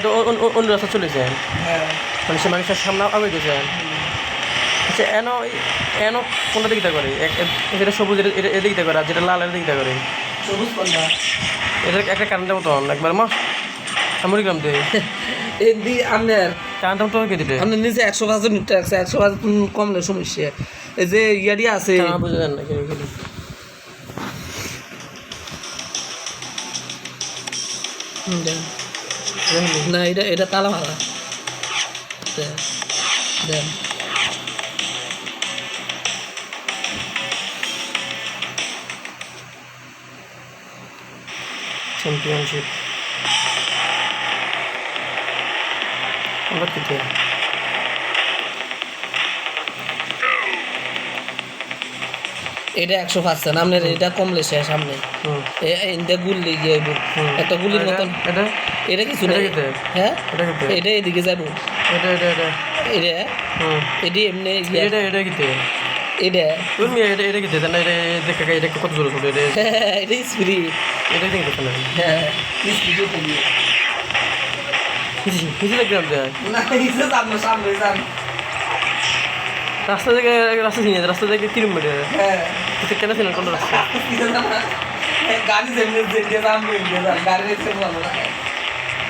তো অন্য রাস্তা চলেছেন মানে সে মানুষের সামনে আগে গেছেন আচ্ছা এন কোনটা দিকটা করে যেটা সবুজ এটা দিকটা করে আর যেটা লাল এটা দিকটা করে সবুজ কোনটা এটা একটা কারেন্টের মতন একবার মা মরিগ্রাম দিয়ে এই দি আপনার কারেন্টের মতো কে দিতে আপনার নিচে 100% নিতে আছে 100% কমলে সমস্যা এই যে ইয়ারি আছে বুঝে যান না না এটা তালা মারা দেন চ্যাম্পিয়নশিপ কিতে এটা 100% আপনার এটা কমলে শেষ সামনে এটা গুলি গিয়ে একটা গুলির মতন এটা কিছু না হ্যাঁ এটা এদিকে যাবো এটা এমনি এটা কিতে এটা তুমি এটা কিতে না এটা এটা কত জোরে চলে এটা স্প্রি এটা দেখতে না হ্যাঁ স্প্রি তো দিয়ে কিছু গ্রাম দেয় না এটা সামনে রাস্তা চিনি রাস্তা থেকে কিলোমিটার হ্যাঁ কেন ছিলেন কোন রাস্তা গাড়ি যেতে গাড়ি রেখে ভালো না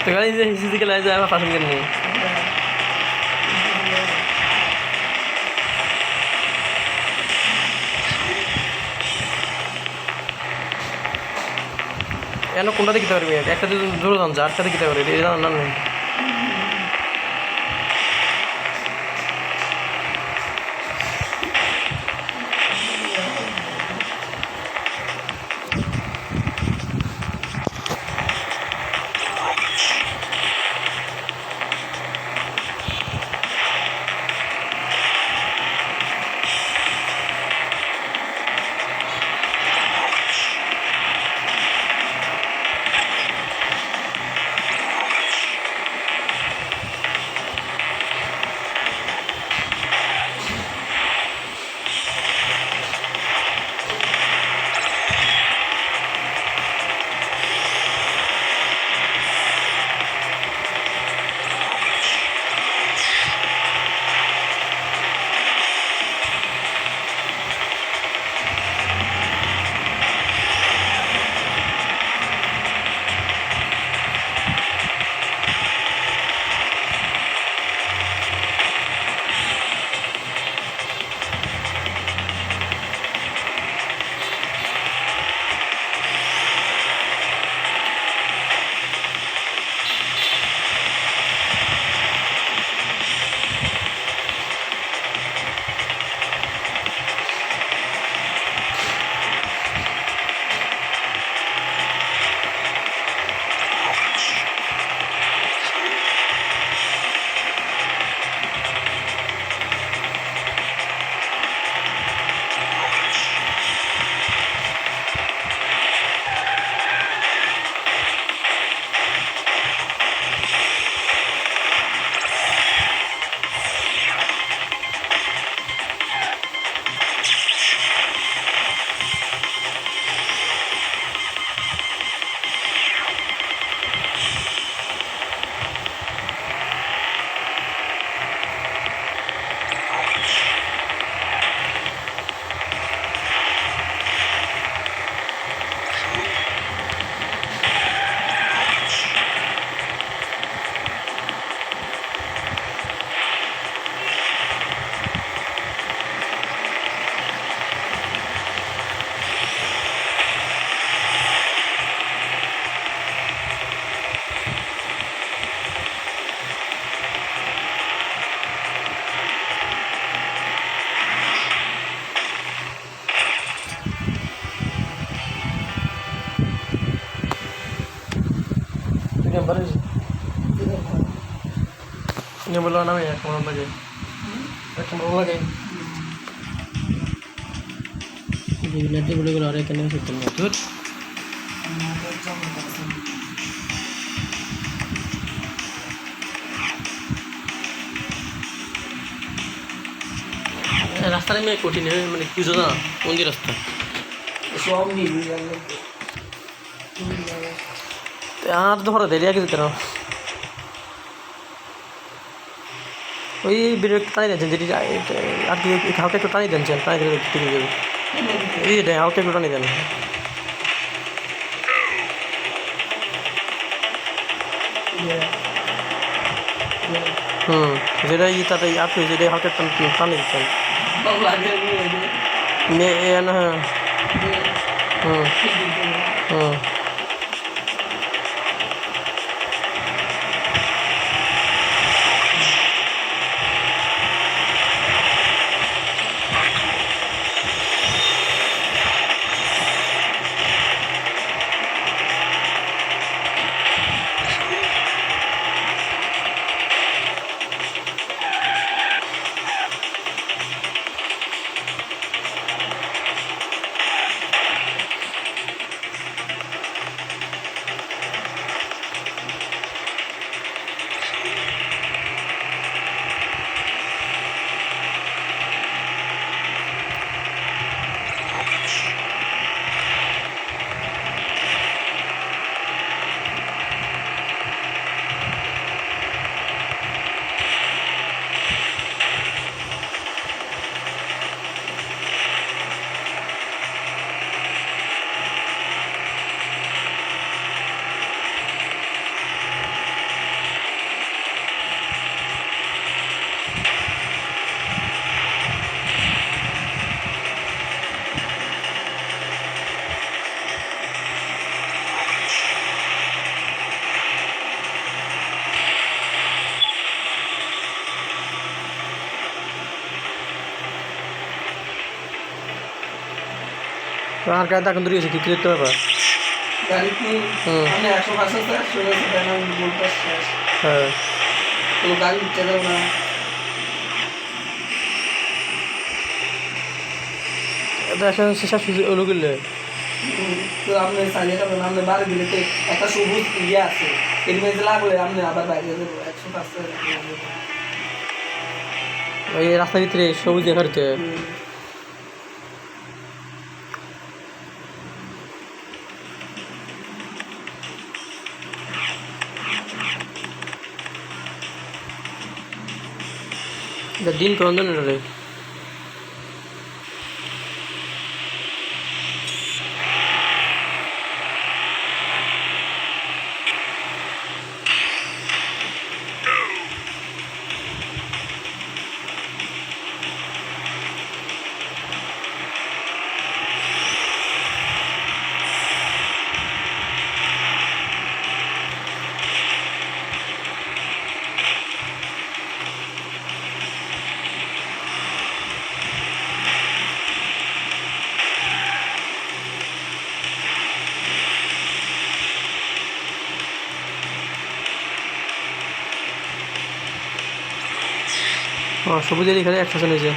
তো গাড়ি যে হিসিদিকে লাগে যায় আমার পাশে কেন নেই কেন কোনটা দিতে পারবি একটা যদি জোরে যান যা আটটা দিতে পারবি এটা না নেই Ini belum namanya, kemana lagi? Kemana lagi? Nanti boleh kalau ada kena sistem motor. রাস্তাটা মেয়ে কঠিন মানে কিছু না মন্দির রাস্তা সব মিলিয়ে আর তো ধরো দেরি আগে যেতে না ওই ব্রেক টানি দিচ্ছেন যেটি আর কি হালকা একটু টানি দিচ্ছেন টানি দিলে ঠিক হয়ে যাবে এই যে হালকা একটু টানি দেন যেটা তাতে আপনি যেটা হালকা টানি দিচ্ছেন হ্যাঁ হুম আর গায়ে এখন দূরে গেছে কি দেখতে ব্যাপার গাড়ি কি মানে 100% আমি বলতে শেষ হ্যাঁ তো গাড়ি উঠতে দাও না এটা এখন শেষা সুযোগ ওলো গেলে তো আপনি চালিয়ে যাবেন আপনি বাড়ি দিলে তো একটা সবুজ ইয়ে আছে এর মধ্যে লাগলে আপনি আবার বাইরে যাবেন 100% ওই রাস্তার ভিতরে সবুজ দেখার হচ্ছে দিন কেমন জানেন রে সবুজের এখানে 100 হয়েছে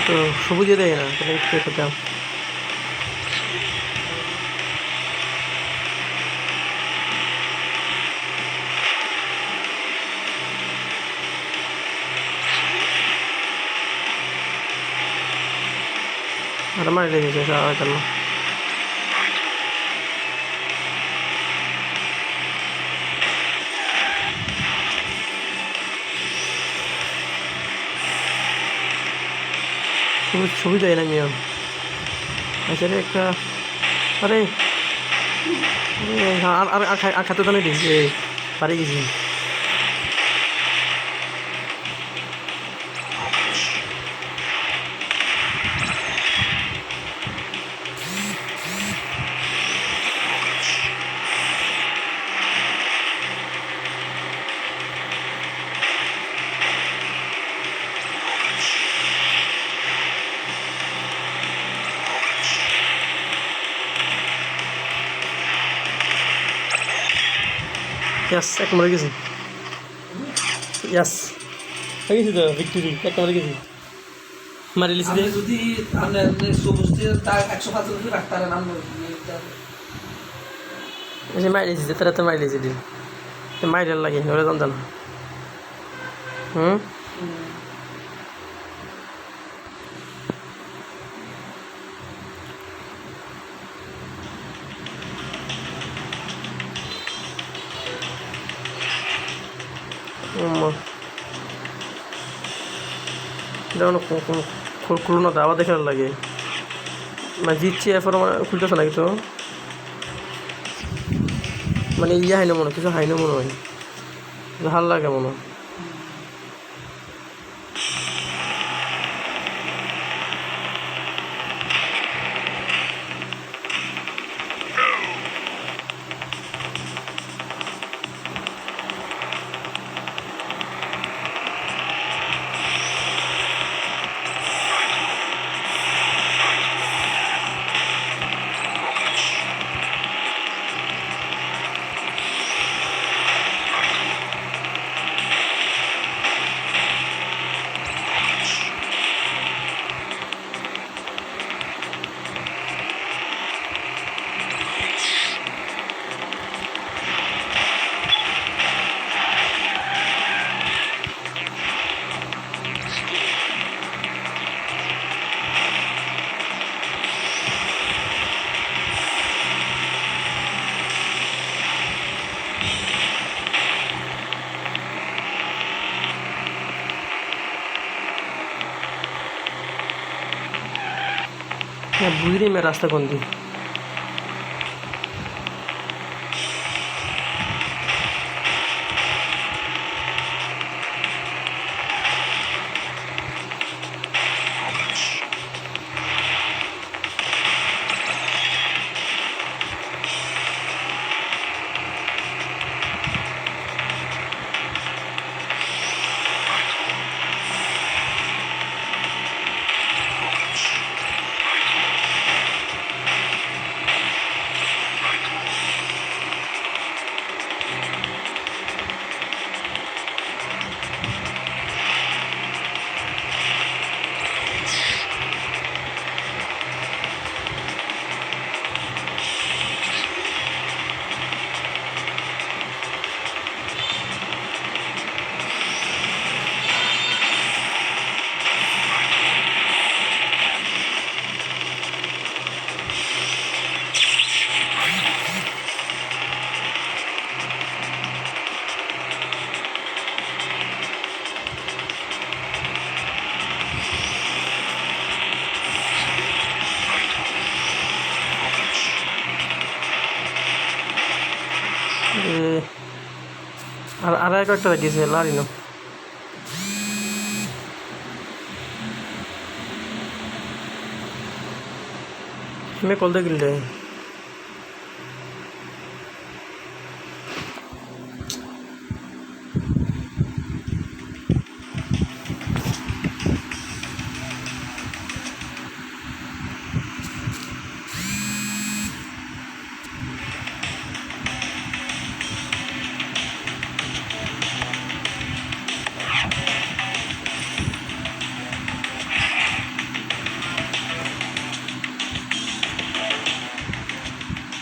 তো সবুজে দেয় না তাহলে একটু খেতাম আর মারি লেগেছে জন্য ছবি দেয় না মিয়া আচ্ছা রে একটা আরে আর আর আর খাতে তো নেই দিয়েছি পারি গেছি ইয়াস এক মরে গেছি ইয়াস হয়ে গেছি তো ভিক্টোরি এক মরে গেছি মারি লিছি আপনি যদি আপনি সবুজ দিয়ে তার 105 রুপি রাখতারেন আপনি এসে মারি লিছি তারা তো মারি লিছি দিন মাইরের লাগে ওরা জানতাম না যেমন খুললো না তো আবার দেখার লাগে মানে জিতছি এরপর আমার খুলতেছে নাকি তো মানে ইয়ে হয় না মনে হয় কিছু হয় না মনে হয় ভাল লাগে মনে হয় बुझ रही मैं रास्ता कौन दी আর একটা গেছে লারিনো मैं कॉल दे गिल्ले